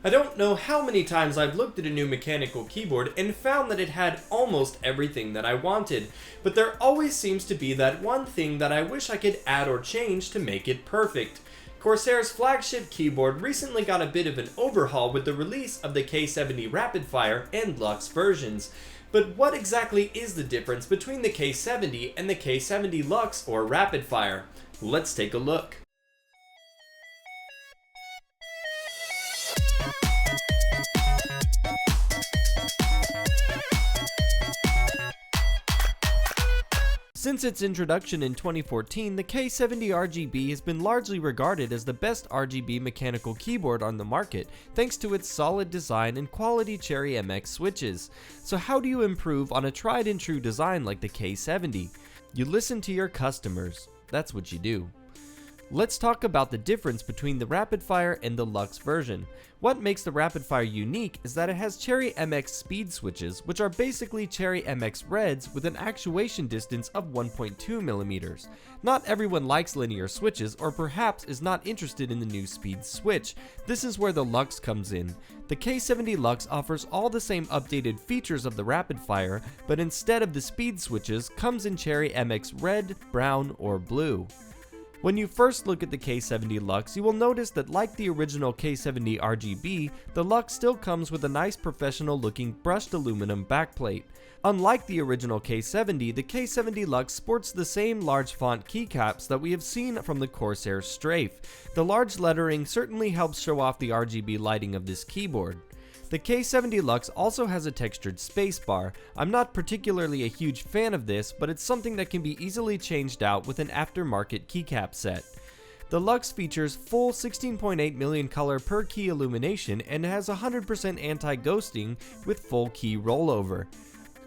I don't know how many times I've looked at a new mechanical keyboard and found that it had almost everything that I wanted, but there always seems to be that one thing that I wish I could add or change to make it perfect. Corsair's flagship keyboard recently got a bit of an overhaul with the release of the K70 Rapidfire and LUX versions. But what exactly is the difference between the K70 and the K70 LUX or Rapidfire? Let's take a look. Since its introduction in 2014, the K70 RGB has been largely regarded as the best RGB mechanical keyboard on the market, thanks to its solid design and quality Cherry MX switches. So how do you improve on a tried and true design like the K70? You listen to your customers. That's what you do. Let's talk about the difference between the Rapidfire and the LUX version. What makes the Rapidfire unique is that it has Cherry MX speed switches, which are basically Cherry MX Reds with an actuation distance of 1.2mm. Not everyone likes linear switches, or perhaps is not interested in the new speed switch. This is where the LUX comes in. The K70 LUX offers all the same updated features of the Rapidfire, but instead of the speed switches, comes in Cherry MX Red, Brown, or Blue. When you first look at the K70 LUX, you will notice that like the original K70 RGB, the LUX still comes with a nice professional looking brushed aluminum backplate. Unlike the original K70, the K70 LUX sports the same large font keycaps that we have seen from the Corsair Strafe. The large lettering certainly helps show off the RGB lighting of this keyboard. The K70 LUX also has a textured spacebar. I'm not particularly a huge fan of this, but it's something that can be easily changed out with an aftermarket keycap set. The LUX features full 16.8 million color per key illumination and has 100% anti-ghosting with full key rollover.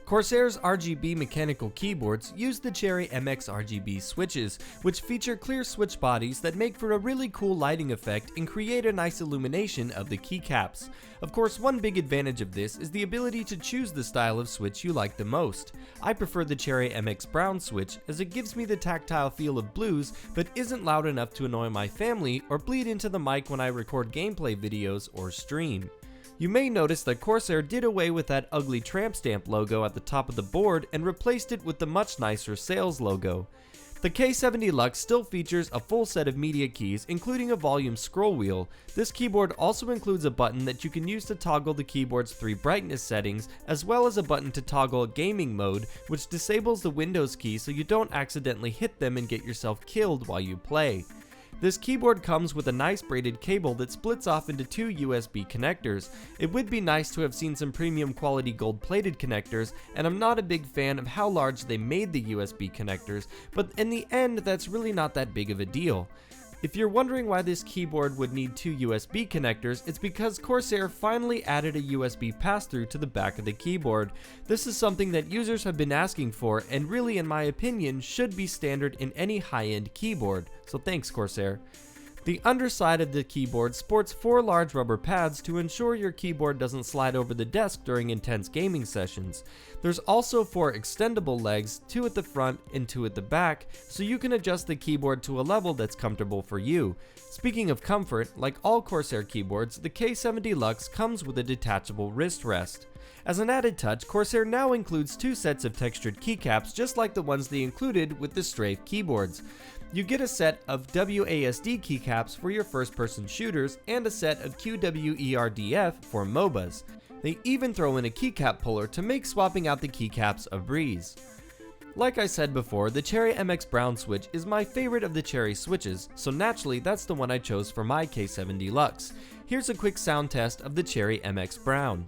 Corsair's RGB mechanical keyboards use the Cherry MX RGB switches, which feature clear switch bodies that make for a really cool lighting effect and create a nice illumination of the keycaps. Of course, one big advantage of this is the ability to choose the style of switch you like the most. I prefer the Cherry MX Brown switch as it gives me the tactile feel of blues but isn't loud enough to annoy my family or bleed into the mic when I record gameplay videos or stream. You may notice that Corsair did away with that ugly tramp stamp logo at the top of the board and replaced it with the much nicer sales logo. The K70 LUX still features a full set of media keys, including a volume scroll wheel. This keyboard also includes a button that you can use to toggle the keyboard's 3 brightness settings, as well as a button to toggle gaming mode, which disables the Windows key so you don't accidentally hit them and get yourself killed while you play. This keyboard comes with a nice braided cable that splits off into 2 USB connectors. It would be nice to have seen some premium quality gold plated connectors, and I'm not a big fan of how large they made the USB connectors, but in the end that's really not that big of a deal. If you're wondering why this keyboard would need 2 USB connectors, it's because Corsair finally added a USB pass-through to the back of the keyboard. This is something that users have been asking for and really, in my opinion, should be standard in any high-end keyboard, so thanks Corsair. The underside of the keyboard sports 4 large rubber pads to ensure your keyboard doesn't slide over the desk during intense gaming sessions. There's also 4 extendable legs, 2 at the front and 2 at the back, so you can adjust the keyboard to a level that's comfortable for you. Speaking of comfort, like all Corsair keyboards, the K70 LUX comes with a detachable wrist rest. As an added touch, Corsair now includes 2 sets of textured keycaps just like the ones they included with the Strafe keyboards. You get a set of WASD keycaps for your first-person shooters and a set of QWERDF for MOBAs. They even throw in a keycap puller to make swapping out the keycaps a breeze. Like I said before, the Cherry MX Brown switch is my favorite of the Cherry switches, so naturally that's the one I chose for my K70 LUX. Here's a quick sound test of the Cherry MX Brown.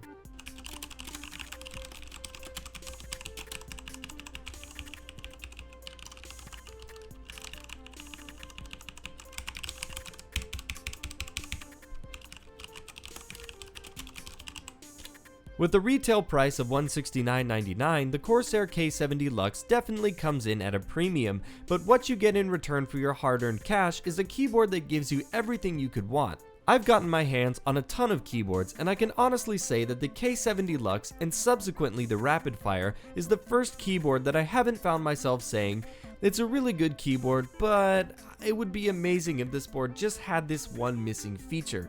With a retail price of $169.99, the Corsair K70 LUX definitely comes in at a premium, but what you get in return for your hard-earned cash is a keyboard that gives you everything you could want. I've gotten my hands on a ton of keyboards, and I can honestly say that the K70 LUX and subsequently the Rapidfire is the first keyboard that I haven't found myself saying, it's a really good keyboard, but it would be amazing if this board just had this one missing feature.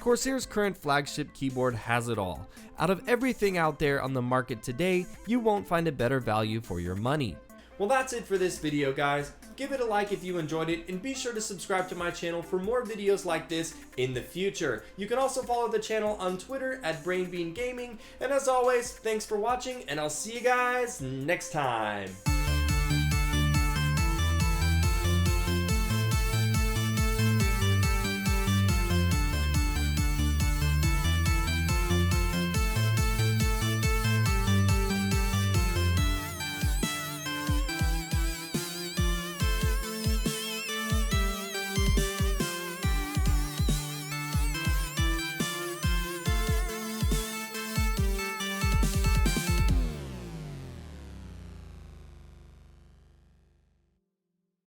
Corsair's current flagship keyboard has it all. Out of everything out there on the market today, you won't find a better value for your money. Well, that's it for this video, guys. Give it a like if you enjoyed it, and be sure to subscribe to my channel for more videos like this in the future. You can also follow the channel on Twitter at BrainBeanGaming, and as always, thanks for watching, and I'll see you guys next time.